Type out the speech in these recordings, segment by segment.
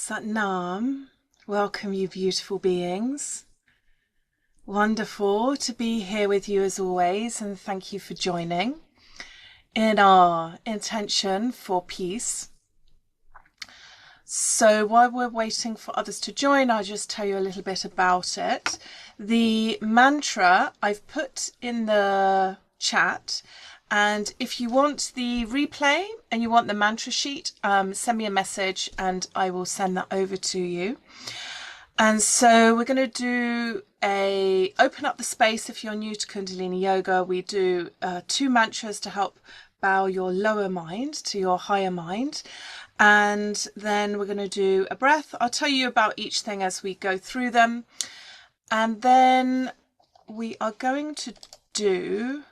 Satnam, welcome you beautiful beings. Wonderful to be here with you as always, and thank you for joining in our intention for peace. So while we're waiting for others to join, I'll just tell you a little bit about it. The mantra I've put in the chat, and if you want the replay and you want the mantra sheet, send me a message and I will send that over to you. And so we're going to do open up the space. If you're new to Kundalini Yoga, we do 2 mantras to help bow your lower mind to your higher mind. And then we're going to do a breath. I'll tell you about each thing as we go through them. And then we are going to do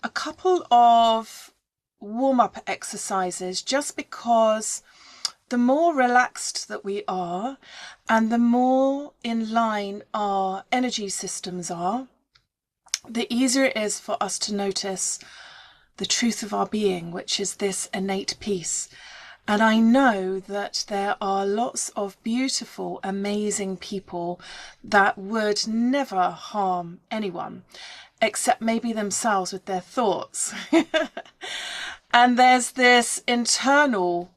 a couple of warm-up exercises, just because the more relaxed that we are and the more in line our energy systems are, the easier it is for us to notice the truth of our being, which is this innate peace. And I know that there are lots of beautiful, amazing people that would never harm anyone, except maybe themselves with their thoughts. And there's this inner turmoil,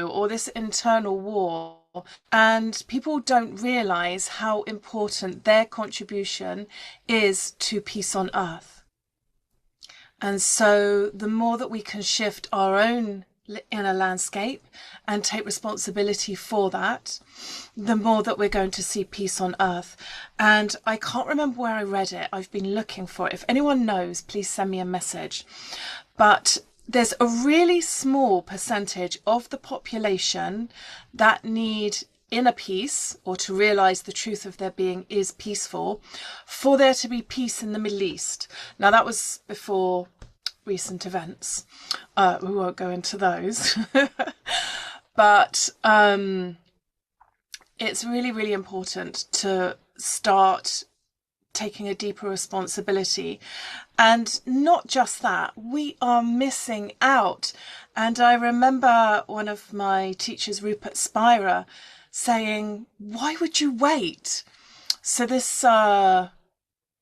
or this internal war, and people don't realize how important their contribution is to peace on earth. And so the more that we can shift our own inner landscape and take responsibility for that, the more that we're going to see peace on earth. And I can't remember where I read it. I've been looking for it. If anyone knows, please send me a message. But there's a really small percentage of the population that need inner peace, or to realize the truth of their being is peaceful, for there to be peace in the Middle East. Now, that was before recent events. We won't go into those. But it's really, really important to start taking a deeper responsibility. And not just that, we are missing out. And I remember one of my teachers, Rupert Spira, saying, why would you wait? So this, why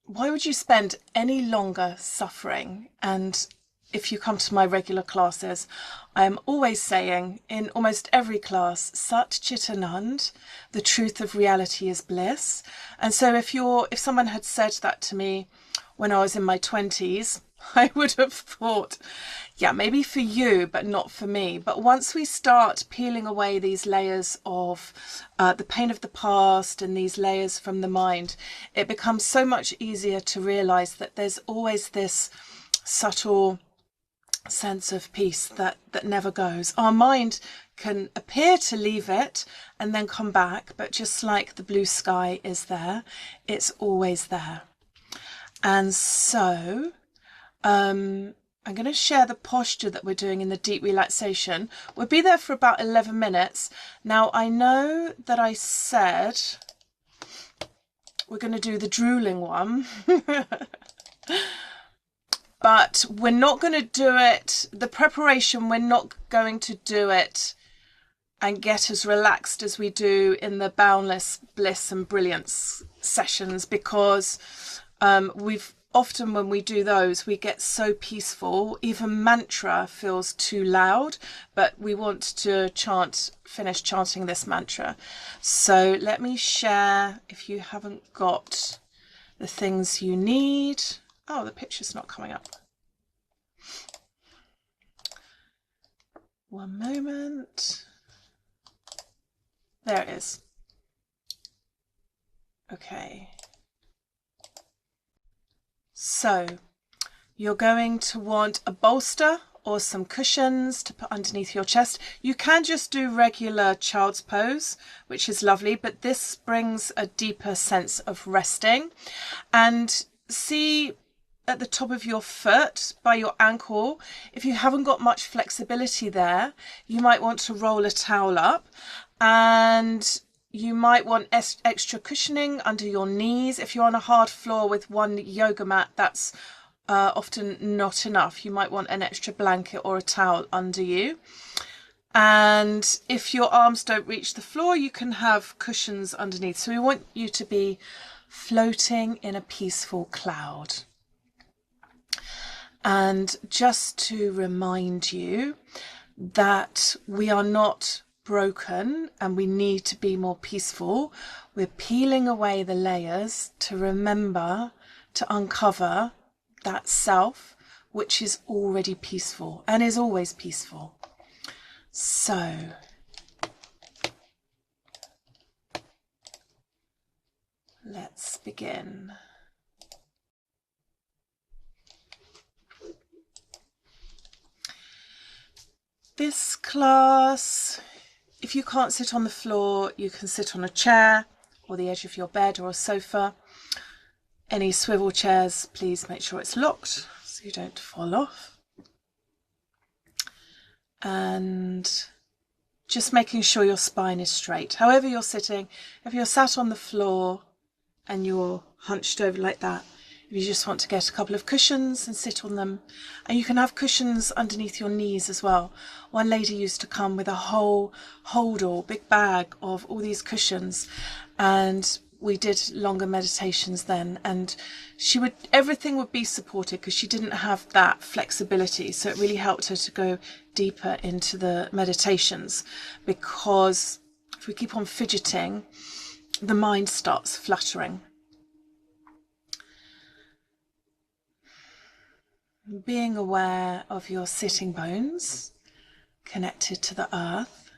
would you spend any longer suffering? And if you come to my regular classes, I am always saying in almost every class, Sat Chit Anand, the truth of reality is bliss. And so if someone had said that to me when I was in my 20s, I would have thought, yeah, maybe for you, but not for me. But once we start peeling away these layers of the pain of the past and these layers from the mind, it becomes so much easier to realize that there's always this subtle sense of peace that never goes. Our mind can appear to leave it and then come back, but just like the blue sky is there, it's always there. And so I'm going to share the posture that we're doing in the deep relaxation. We'll be there for about 11 minutes. Now, I know that I said we're going to do the drooling one. But we're not going to do it, the preparation, we're not going to do it and get as relaxed as we do in the boundless bliss and brilliance sessions, because we've often, when we do those, we get so peaceful, even mantra feels too loud, but we want to finish chanting this mantra. So let me share, if you haven't got the things you need. Oh, the picture's not coming up. One moment. There it is. Okay. So you're going to want a bolster or some cushions to put underneath your chest. You can just do regular child's pose, which is lovely, but this brings a deeper sense of resting. And see at the top of your foot by your ankle, if you haven't got much flexibility there, you might want to roll a towel up, and you might want extra cushioning under your knees. If you're on a hard floor with one yoga mat, that's often not enough. You might want an extra blanket or a towel under you. And if your arms don't reach the floor, you can have cushions underneath. So we want you to be floating in a peaceful cloud. And just to remind you that we are not broken and we need to be more peaceful, we're peeling away the layers to remember to uncover that self which is already peaceful and is always peaceful. So let's begin. This class, if you can't sit on the floor, you can sit on a chair or the edge of your bed or a sofa. Any swivel chairs, please make sure it's locked so you don't fall off. And just making sure your spine is straight. However you're sitting, if you're sat on the floor and you're hunched over like that, if you just want to get a couple of cushions and sit on them, and you can have cushions underneath your knees as well. One lady used to come with a whole hold-all, big bag of all these cushions, and we did longer meditations then, and everything would be supported because she didn't have that flexibility. So it really helped her to go deeper into the meditations, because if we keep on fidgeting, the mind starts fluttering. Being aware of your sitting bones connected to the earth.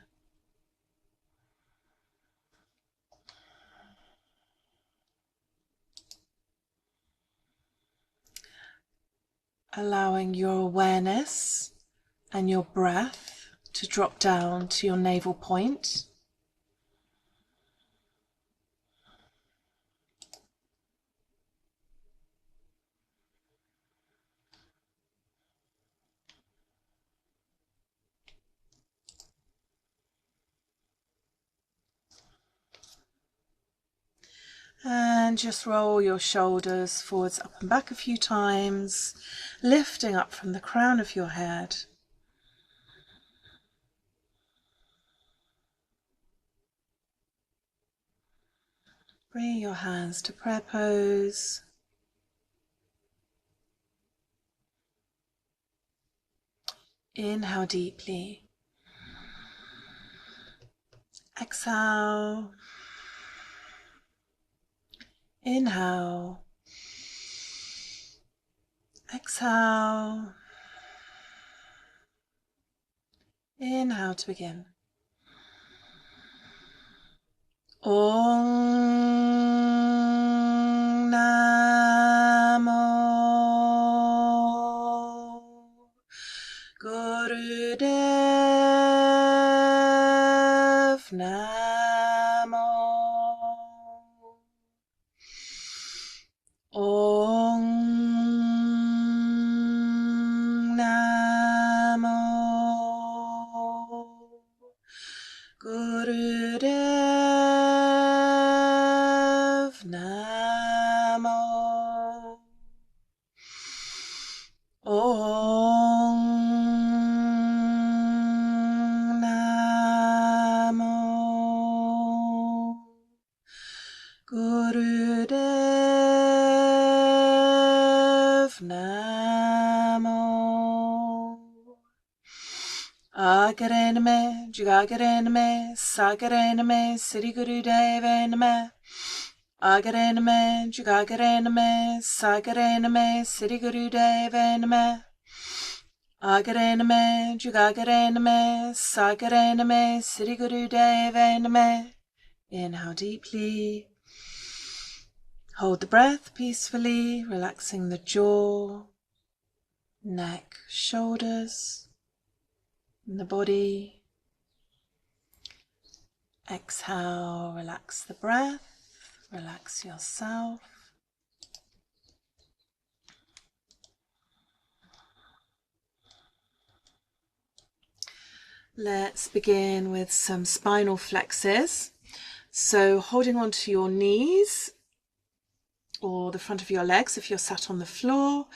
Allowing your awareness and your breath to drop down to your navel point. And just roll your shoulders forwards, up and back a few times, lifting up from the crown of your head. Bring your hands to prayer pose. Inhale deeply. Exhale. Inhale. Exhale. Inhale to begin. Om Namo Gurudev Namo. Om Namo Gurudev Namo. Om Namo Gurudev Namo. Agarename, Jagarename, Sagarename, Sri Gurudeva Name. Agarename, Jagarename, Sagarename, Sri Gurudeva Name. Agarename, Jagarename, Sagarename, Sri Gurudeva Name. Inhale deeply. Hold the breath peacefully, relaxing the jaw, neck, shoulders, and the body. Exhale, relax the breath, relax yourself. Let's begin with some spinal flexes. So holding onto your knees or the front of your legs if you're sat on the floor.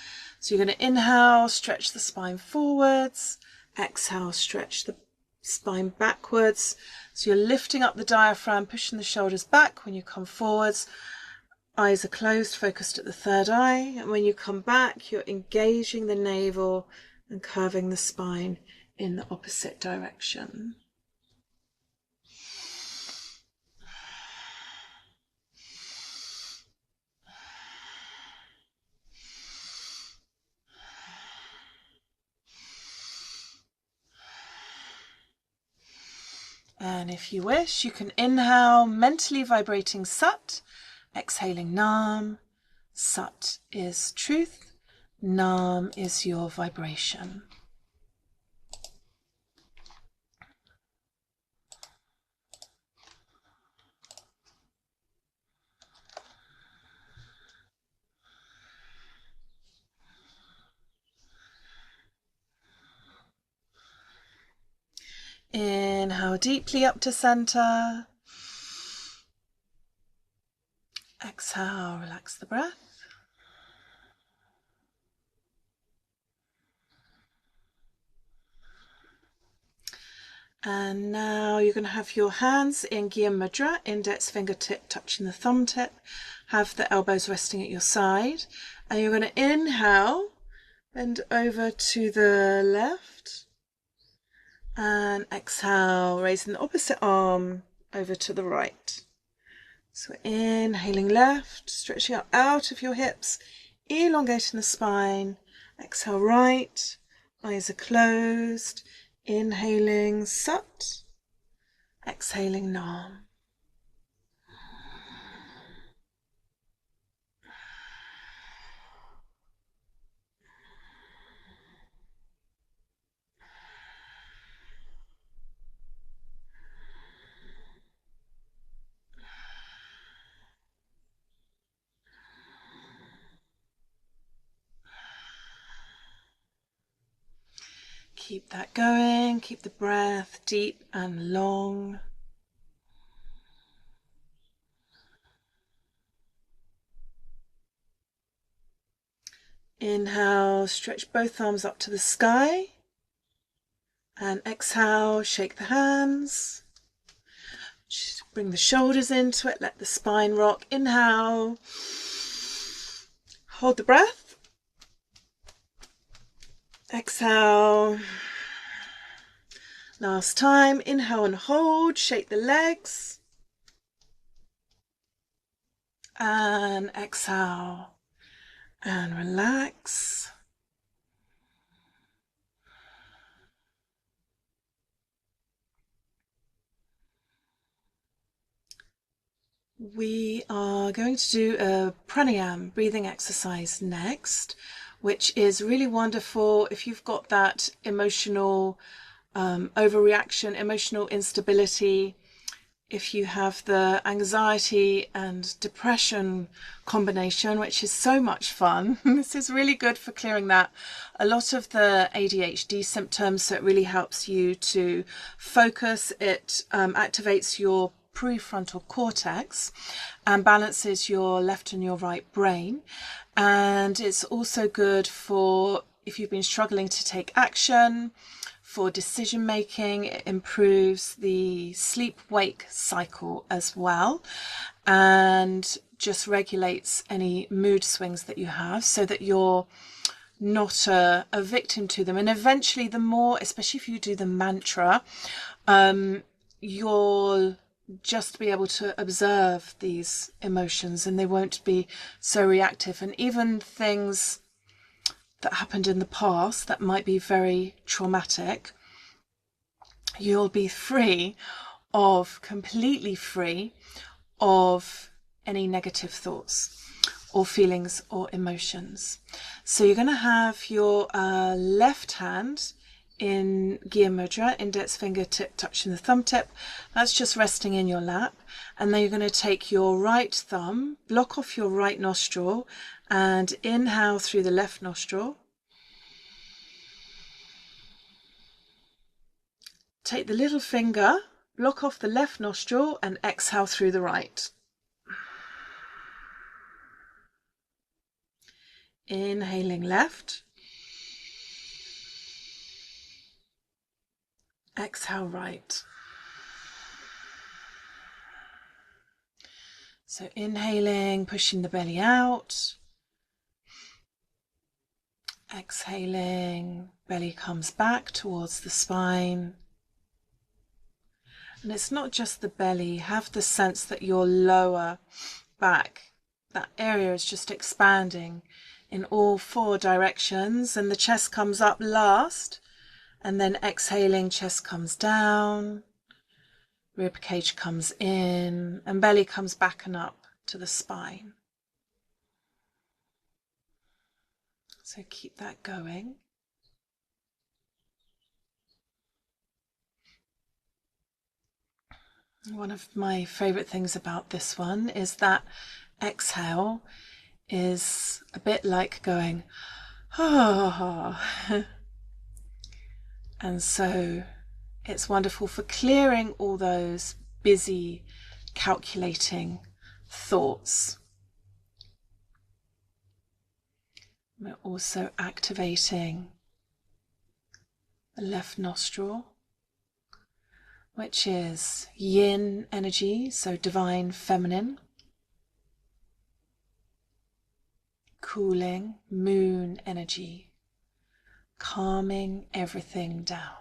So you're going to inhale, stretch the spine forwards. Exhale, stretch the spine backwards. So you're lifting up the diaphragm, pushing the shoulders back when you come forwards. Eyes are closed, focused at the third eye. And when you come back, you're engaging the navel and curving the spine in the opposite direction. And if you wish, you can inhale, mentally vibrating Sat, exhaling Nam. Sat is truth, Nam is your vibration. Inhale deeply up to center. Exhale, relax the breath. And now you're going to have your hands in Gya Mudra, index fingertip touching the thumb tip. Have the elbows resting at your side. And you're going to inhale, bend over to the left. And exhale, raising the opposite arm over to the right. So inhaling left, stretching up out of your hips, elongating the spine. Exhale right, eyes are closed. Inhaling Sat, exhaling Nam. Keep that going, keep the breath deep and long. Inhale, stretch both arms up to the sky. And exhale, shake the hands. Just bring the shoulders into it, let the spine rock. Inhale, hold the breath. Exhale. Last time, inhale and hold, shake the legs. And exhale and relax. We are going to do a pranayama breathing exercise next, which is really wonderful if you've got that emotional overreaction, emotional instability, if you have the anxiety and depression combination, which is so much fun. This is really good for clearing that. A lot of the ADHD symptoms, so it really helps you to focus. It activates your prefrontal cortex and balances your left and your right brain. And it's also good for if you've been struggling to take action, for decision making. It improves the sleep-wake cycle as well, and just regulates any mood swings that you have so that you're not a victim to them. And eventually, the more, especially if you do the mantra, you'll just be able to observe these emotions and they won't be so reactive. And even things that happened in the past that might be very traumatic, you'll be completely free of any negative thoughts or feelings or emotions. So you're going to have your left hand in Gya Mudra, index fingertip touching the thumb tip. That's just resting in your lap. And then you're going to take your right thumb, block off your right nostril, and inhale through the left nostril. Take the little finger, block off the left nostril, and exhale through the right. Inhaling left. Exhale right. So inhaling, pushing the belly out. Exhaling, belly comes back towards the spine. And it's not just the belly. Have the sense that your lower back, that area is just expanding in all 4 directions, and the chest comes up last, and then exhaling, chest comes down, rib cage comes in, and belly comes back and up to the spine. So keep that going. One of my favorite things about this one is that exhale is a bit like going, oh. And so it's wonderful for clearing all those busy, calculating thoughts. We're also activating the left nostril, which is yin energy, so divine feminine. Cooling moon energy, calming everything down.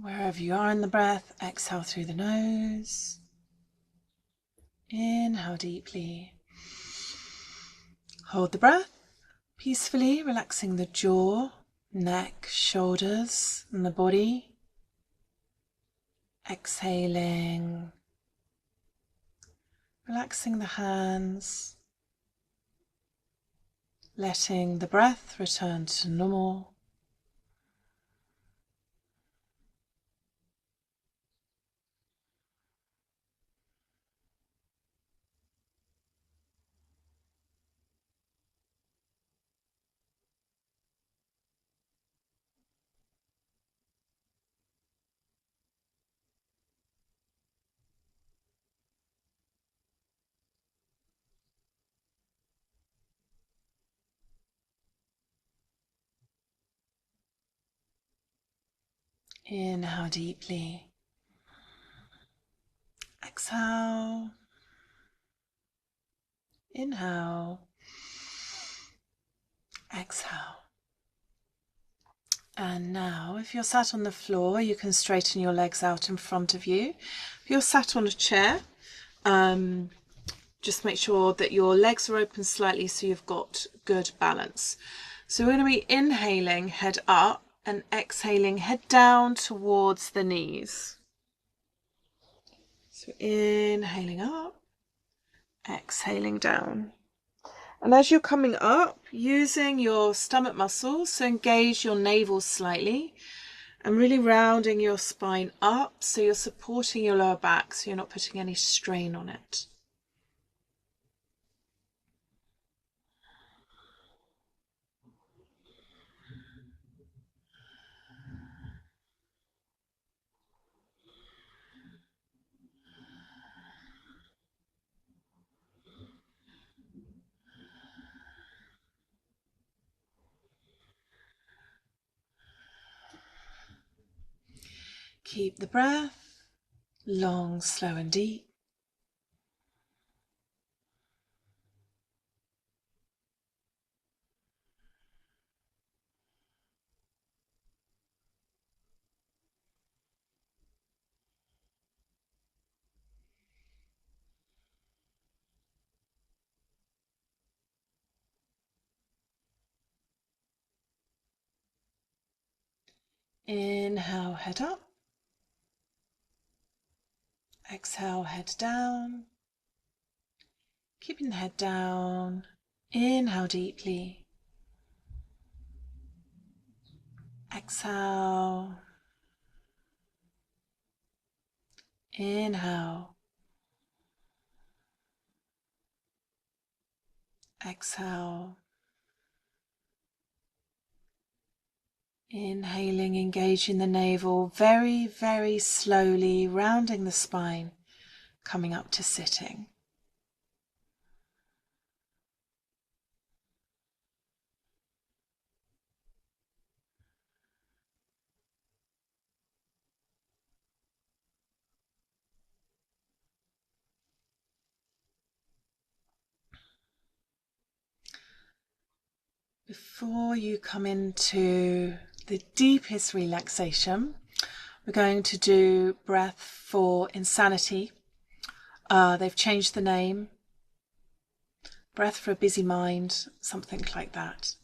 Wherever you are in the breath, exhale through the nose. Inhale deeply. Hold the breath, peacefully relaxing the jaw, neck, shoulders, and the body. Exhaling, relaxing the hands, letting the breath return to normal. Inhale deeply. Exhale. Inhale. Exhale. And now, if you're sat on the floor, you can straighten your legs out in front of you. If you're sat on a chair, just make sure that your legs are open slightly so you've got good balance. So we're going to be inhaling head up and exhaling head down towards the knees. So inhaling up, exhaling down. And as you're coming up, using your stomach muscles, so engage your navel slightly and really rounding your spine up so you're supporting your lower back so you're not putting any strain on it. Keep the breath long, slow and deep. Inhale, head up. Exhale, head down. Keeping the head down. Inhale deeply. Exhale. Inhale. Exhale. Inhaling, engaging the navel very, very slowly, rounding the spine, coming up to sitting. Before you come into the deepest relaxation, we're going to do breath for insanity. They've changed the name. Breath for a busy mind, something like that.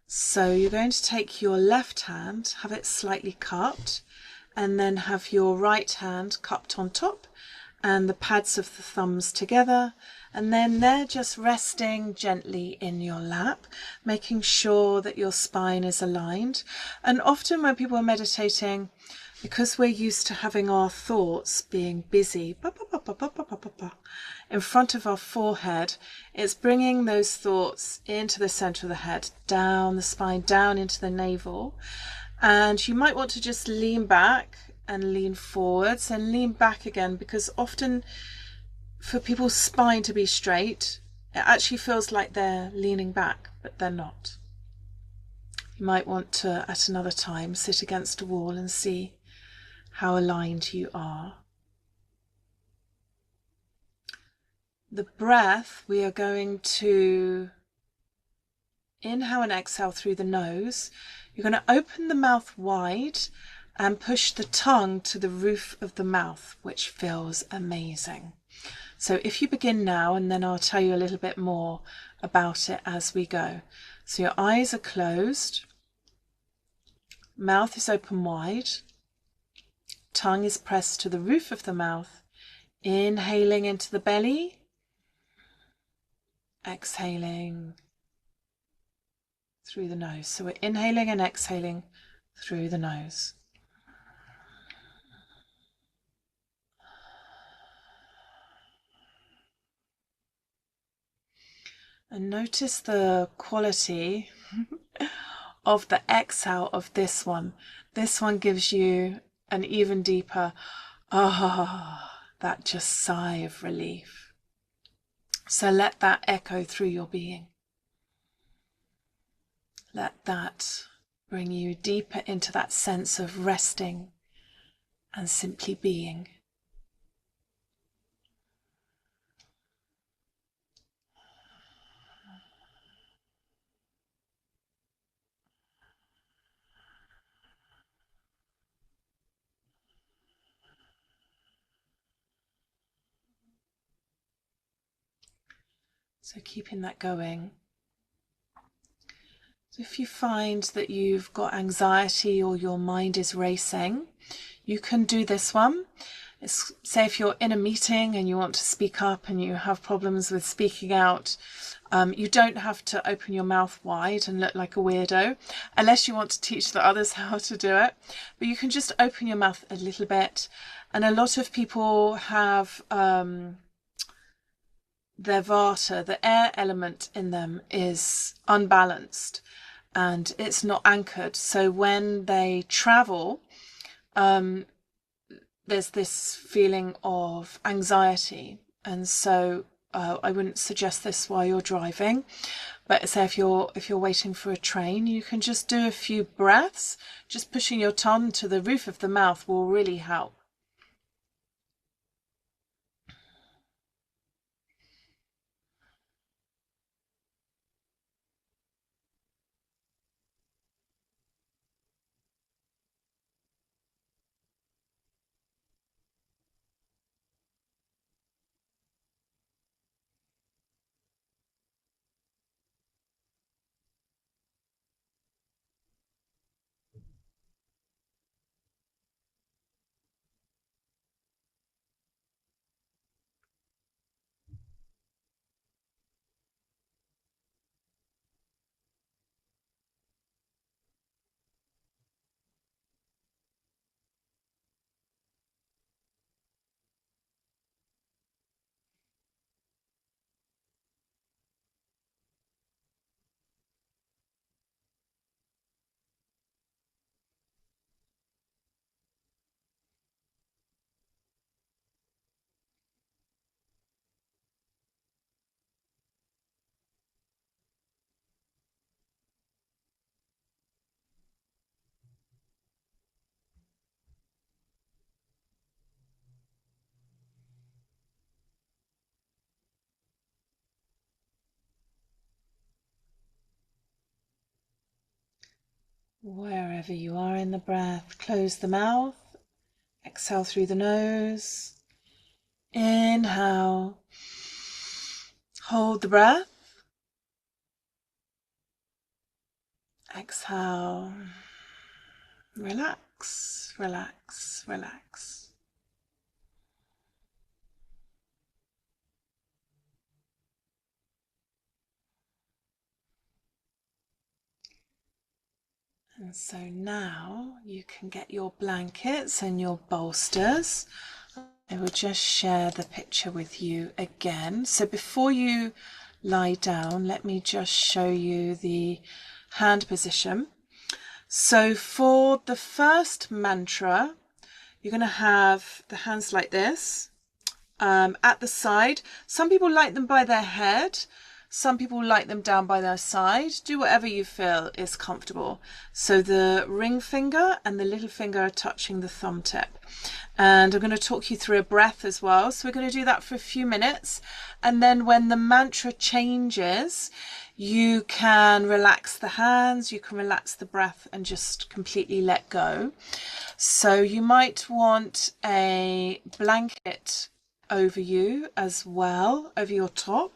So you're going to take your left hand, have it slightly cupped, and then have your right hand cupped on top and the pads of the thumbs together, and then they're just resting gently in your lap, making sure that your spine is aligned. And often when people are meditating, because we're used to having our thoughts being busy in front of our forehead, it's bringing those thoughts into the center of the head, down the spine, down into the navel. And you might want to just lean back and lean forwards and lean back again, because often for people's spine to be straight, it actually feels like they're leaning back, but they're not. You might want to, at another time, sit against a wall and see how aligned you are. The breath, we are going to inhale and exhale through the nose. You're going to open the mouth wide and push the tongue to the roof of the mouth, which feels amazing. So if you begin now, and then I'll tell you a little bit more about it as we go. So your eyes are closed, mouth is open wide, tongue is pressed to the roof of the mouth, inhaling into the belly, exhaling through the nose. So we're inhaling and exhaling through the nose. And notice the quality of the exhale of this one. This one gives you an even deeper, that just sigh of relief. So let that echo through your being. Let that bring you deeper into that sense of resting and simply being. So keeping that going. If you find that you've got anxiety or your mind is racing, you can do this one. Say if you're in a meeting and you want to speak up and you have problems with speaking out, you don't have to open your mouth wide and look like a weirdo, unless you want to teach the others how to do it. But you can just open your mouth a little bit. And a lot of people have their vata, the air element in them, is unbalanced and it's not anchored. So when they travel, there's this feeling of anxiety. And so I wouldn't suggest this while you're driving, but say if you're waiting for a train, you can just do a few breaths. Just pushing your tongue to the roof of the mouth will really help. Wherever you are in the breath, close the mouth, exhale through the nose, inhale, hold the breath, exhale, relax, relax, relax. And so now you can get your blankets and your bolsters. I will just share the picture with you again. So before you lie down, let me just show you the hand position. So for the first mantra, you're going to have the hands like this at the side. Some people like them by their head. Some people like them down by their side. Do whatever you feel is comfortable. So the ring finger and the little finger are touching the thumb tip. And I'm going to talk you through a breath as well. So we're going to do that for a few minutes. And then when the mantra changes, you can relax the hands, you can relax the breath and just completely let go. So you might want a blanket over you as well, over your top.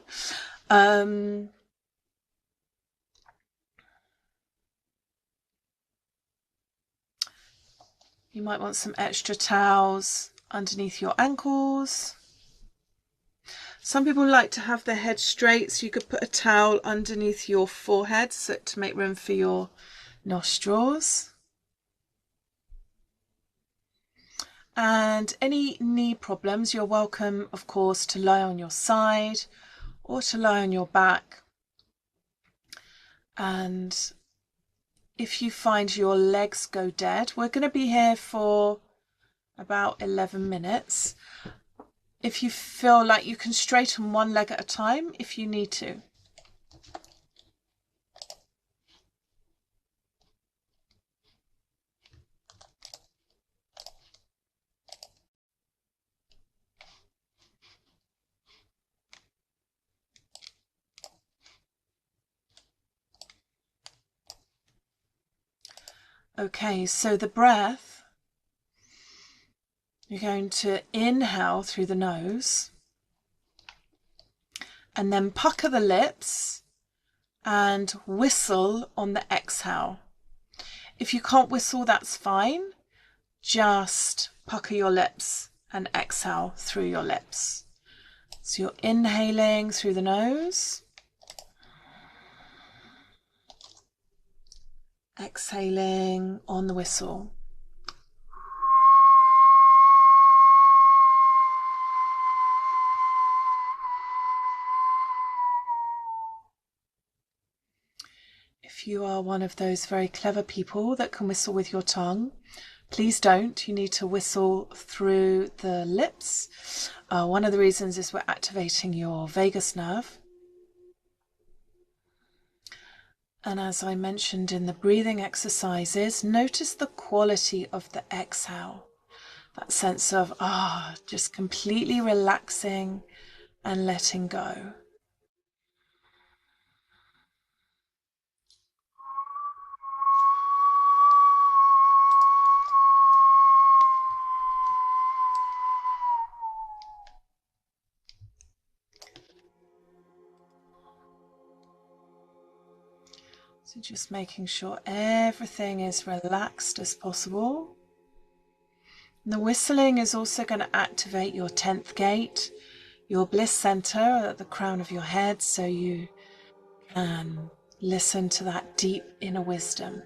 You might want some extra towels underneath your ankles. Some people like to have their head straight, so you could put a towel underneath your forehead to make room for your nostrils. And any knee problems, you're welcome, of course, to lie on your side or to lie on your back. And if you find your legs go dead, we're going to be here for about 11 minutes. If you feel like you can straighten one leg at a time, if you need to. Okay, so the breath, you're going to inhale through the nose and then pucker the lips and whistle on the exhale. If you can't whistle, that's fine. Just pucker your lips and exhale through your lips. So you're inhaling through the nose, exhaling on the whistle. If you are one of those very clever people that can whistle with your tongue, please don't. You need to whistle through the lips. One of the reasons is we're activating your vagus nerve. And as I mentioned in the breathing exercises, notice the quality of the exhale. That sense of, just completely relaxing and letting go. So just making sure everything is relaxed as possible. And the whistling is also going to activate your 10th gate, your bliss center at the crown of your head, so you can listen to that deep inner wisdom.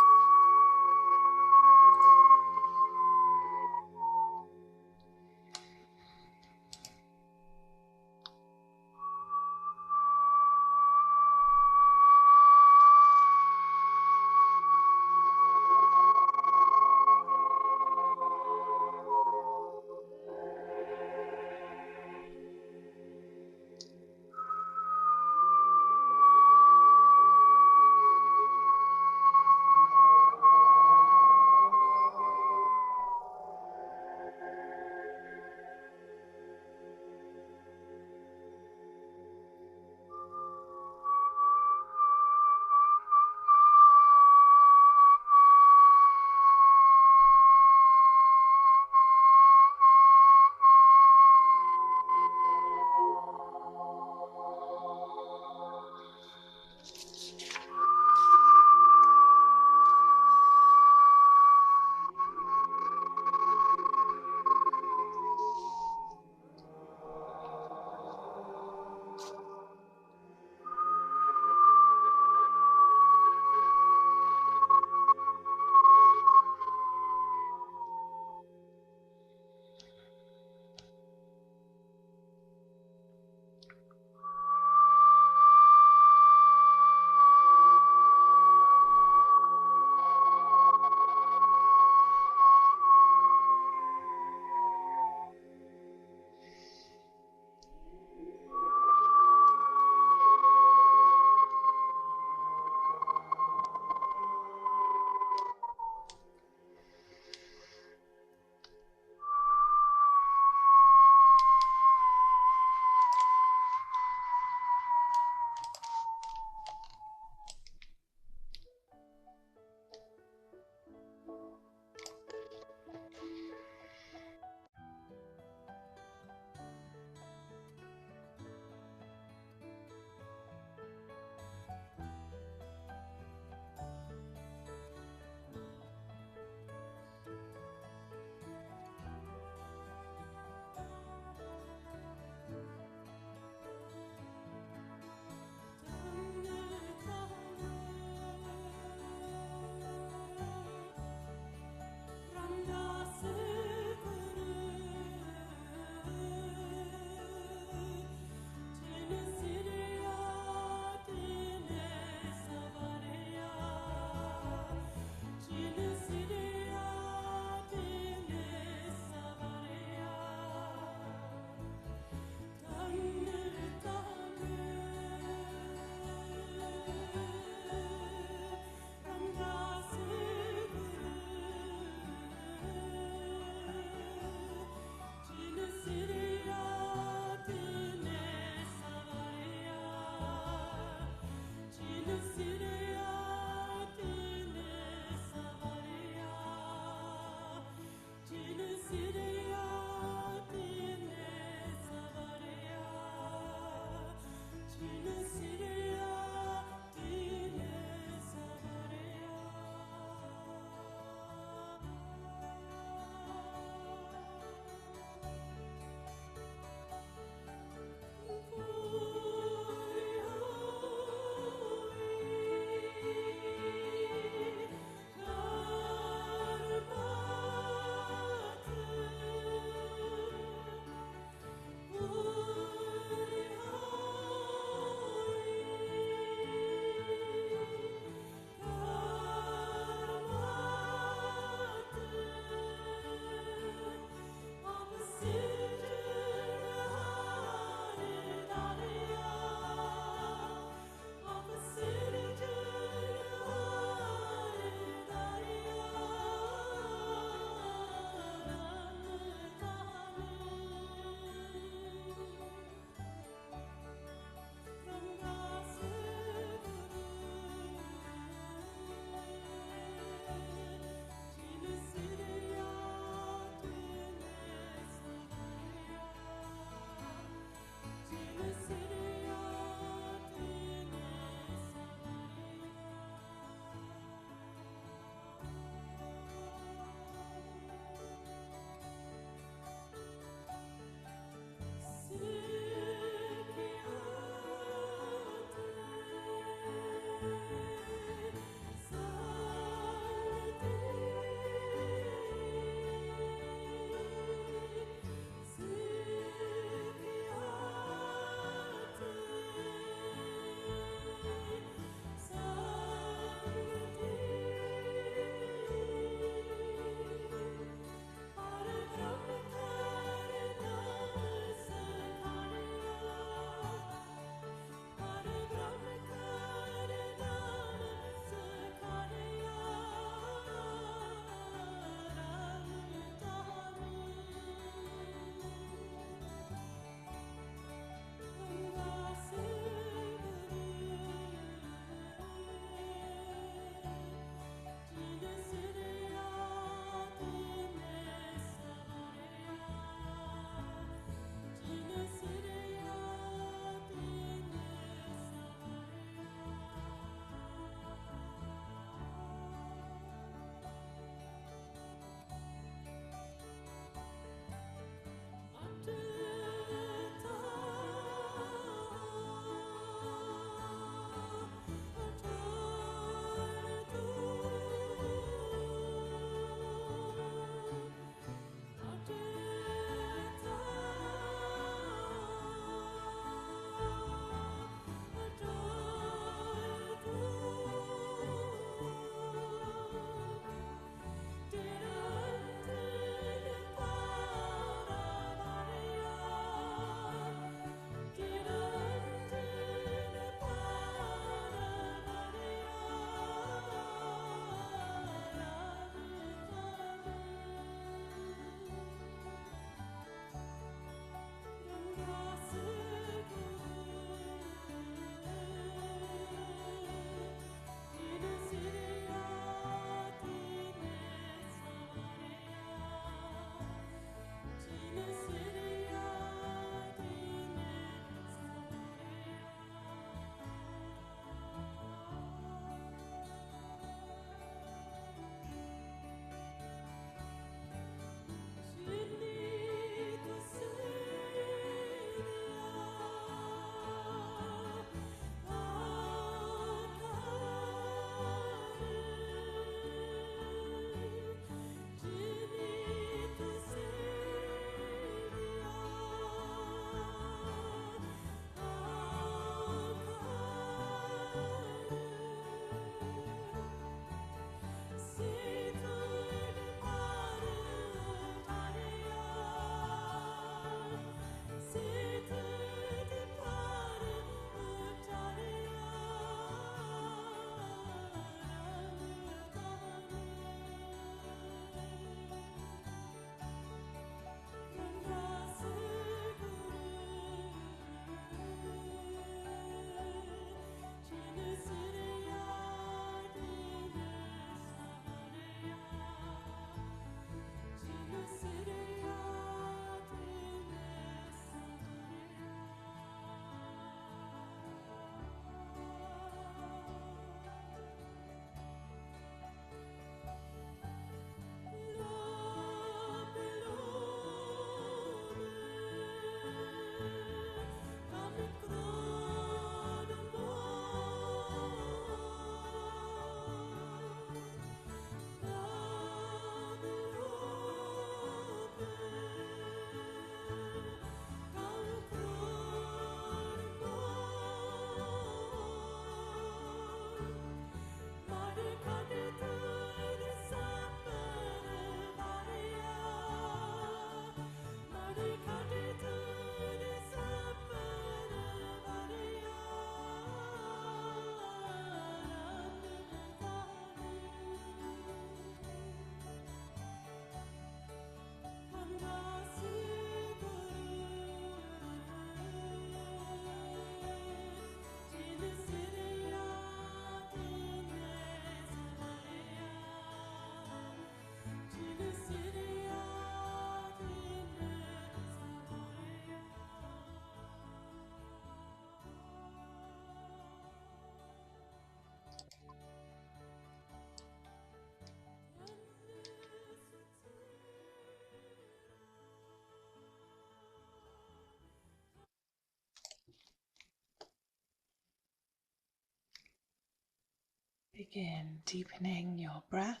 Begin deepening your breath.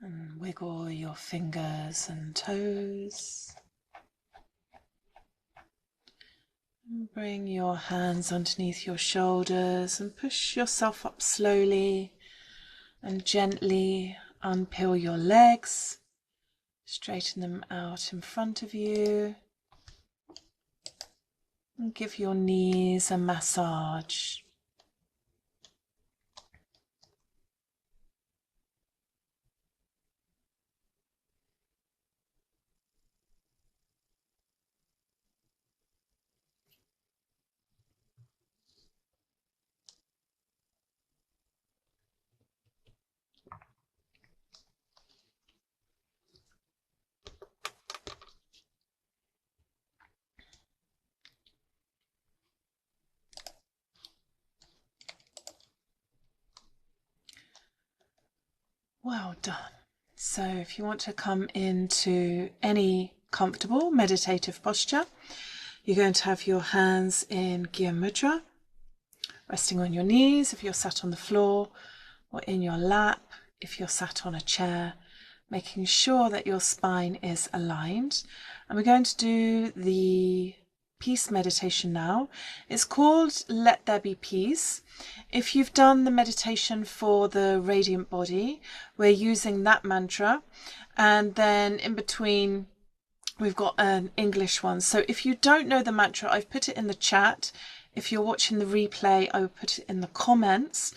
And wiggle your fingers and toes. And bring your hands underneath your shoulders and push yourself up slowly and gently unpeel your legs. Straighten them out in front of you. And give your knees a massage. Well done. So if you want to come into any comfortable meditative posture, you're going to have your hands in Gya Mudra, resting on your knees if you're sat on the floor, or in your lap if you're sat on a chair, making sure that your spine is aligned. And we're going to do the peace meditation now. It's called Let There Be Peace. If you've done the meditation for the radiant body, we're using that mantra, and then in between we've got an English one. So if you don't know the mantra, I've put it in the chat. If you're watching the replay, I would put it in the comments.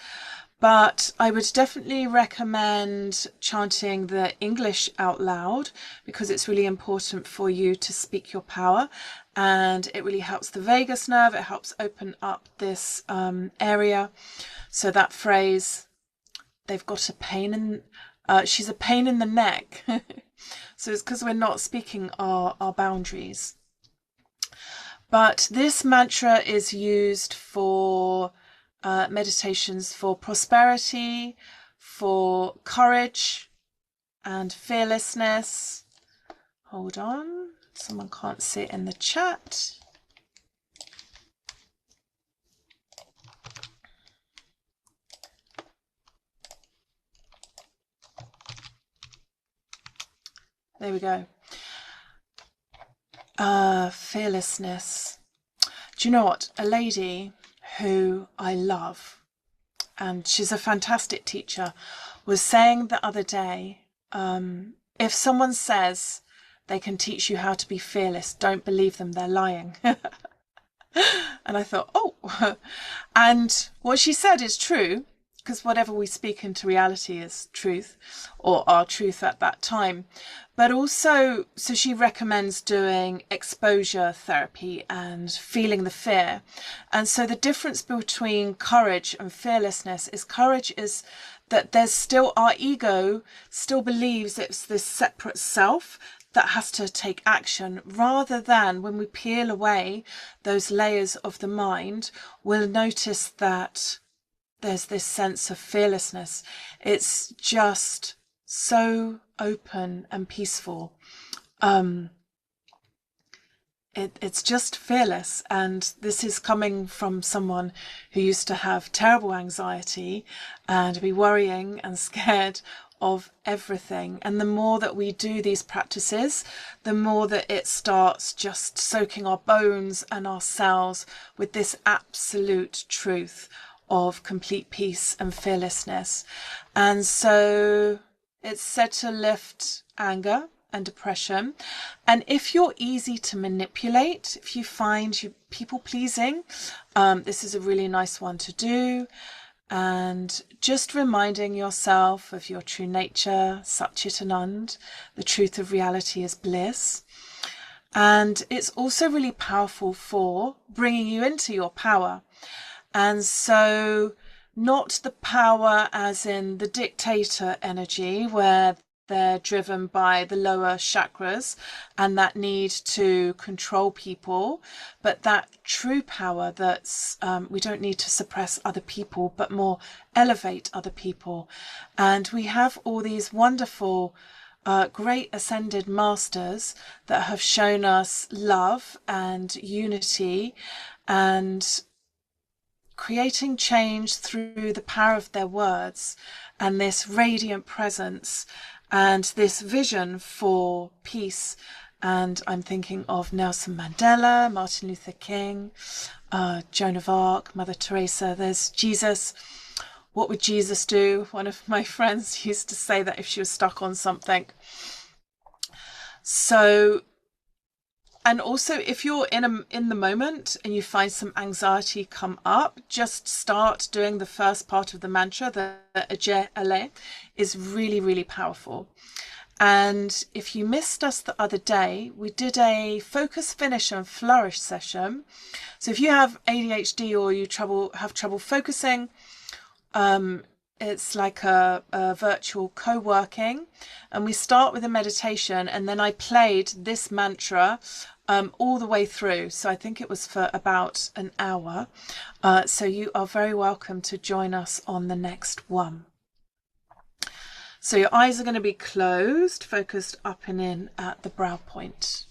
But I would definitely recommend chanting the English out loud, because it's really important for you to speak your power, and it really helps the vagus nerve. It helps open up this area. So that phrase, they've got a pain in, she's a pain in the neck. So it's because we're not speaking our boundaries. But this mantra is used for meditations for prosperity, for courage and fearlessness. Hold on, someone can't see it in the chat. There we go. Fearlessness. Do you know what? A lady who I love, and she's a fantastic teacher, was saying the other day, if someone says they can teach you how to be fearless, don't believe them, they're lying. And I thought, oh, and what she said is true, because whatever we speak into reality is truth, or our truth at that time. But also, so she recommends doing exposure therapy and feeling the fear. And so the difference between courage and fearlessness is, courage is that there's still, our ego still believes it's this separate self that has to take action, rather than when we peel away those layers of the mind, we'll notice that there's this sense of fearlessness. It's just so open and peaceful. It's just fearless. And this is coming from someone who used to have terrible anxiety and be worrying and scared of everything. And the more that we do these practices, the more that it starts just soaking our bones and our cells with this absolute truth of complete peace and fearlessness. And so it's said to lift anger and depression. And if you're easy to manipulate, if you find you people pleasing, this is a really nice one to do. And just reminding yourself of your true nature, Satchit Anand, the truth of reality is bliss. And it's also really powerful for bringing you into your power. And so not the power as in the dictator energy, where they're driven by the lower chakras and that need to control people, but that true power that's we don't need to suppress other people, but more elevate other people. And we have all these wonderful great ascended masters that have shown us love and unity and creating change through the power of their words and this radiant presence and this vision for peace. And I'm thinking of Nelson Mandela, Martin Luther King, Joan of Arc, Mother Teresa. There's Jesus. What would Jesus do? One of my friends used to say that if she was stuck on something. So, and also if you're in the moment and you find some anxiety come up, just start doing the first part of the mantra. The Aje Ale is really, really powerful. And if you missed us the other day, we did a focus, finish and flourish session. So if you have ADHD or you have trouble focusing, it's like a virtual co-working, and we start with a meditation, and then I played this mantra all the way through. So I think it was for about an hour. So you are very welcome to join us on the next one. So your eyes are going to be closed, focused up and in at the brow point.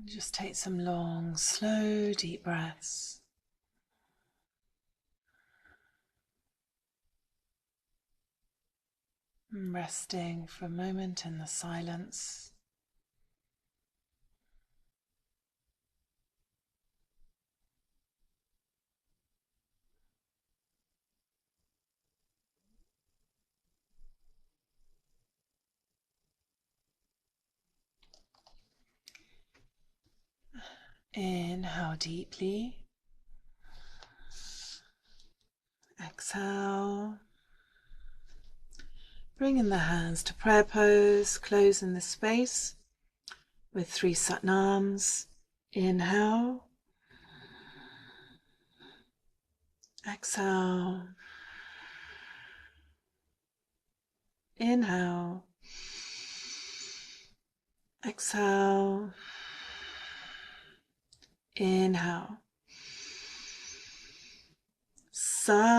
Just take some long, slow, deep breaths. Resting for a moment in the silence. Inhale deeply. Exhale. Bringing the hands to prayer pose, closing the space with 3 Satnams. Inhale. Exhale. Inhale. Exhale. Inhale. Satnam.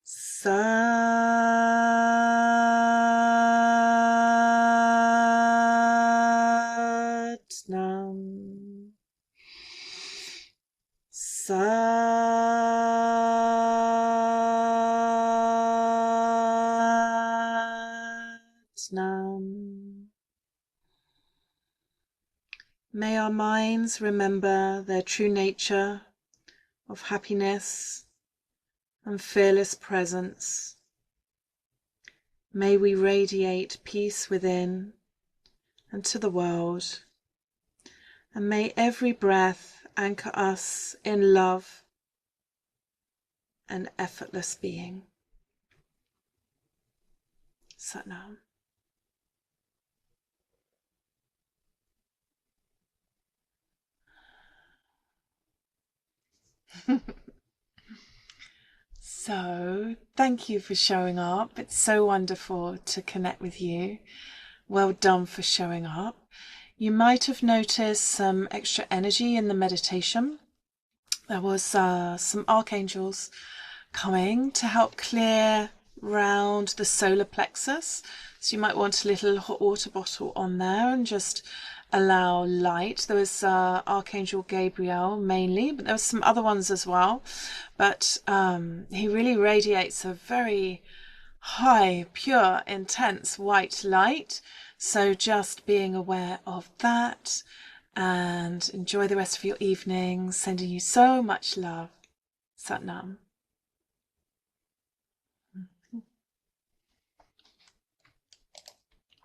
Satnam. Satnam. May our minds remember their true nature of happiness and fearless presence. May we radiate peace within and to the world, and may every breath anchor us in love and effortless being. Satnam. So, thank you for showing up. It's so wonderful to connect with you. Well done for showing up. You might have noticed some extra energy in the meditation. There was some archangels coming to help clear round the solar plexus. So you might want a little hot water bottle on there and just allow light. There was Archangel Gabriel mainly, but there were some other ones as well. But he really radiates a very high, pure, intense white light. So just being aware of that, and enjoy the rest of your evening. Sending you so much love. Satnam.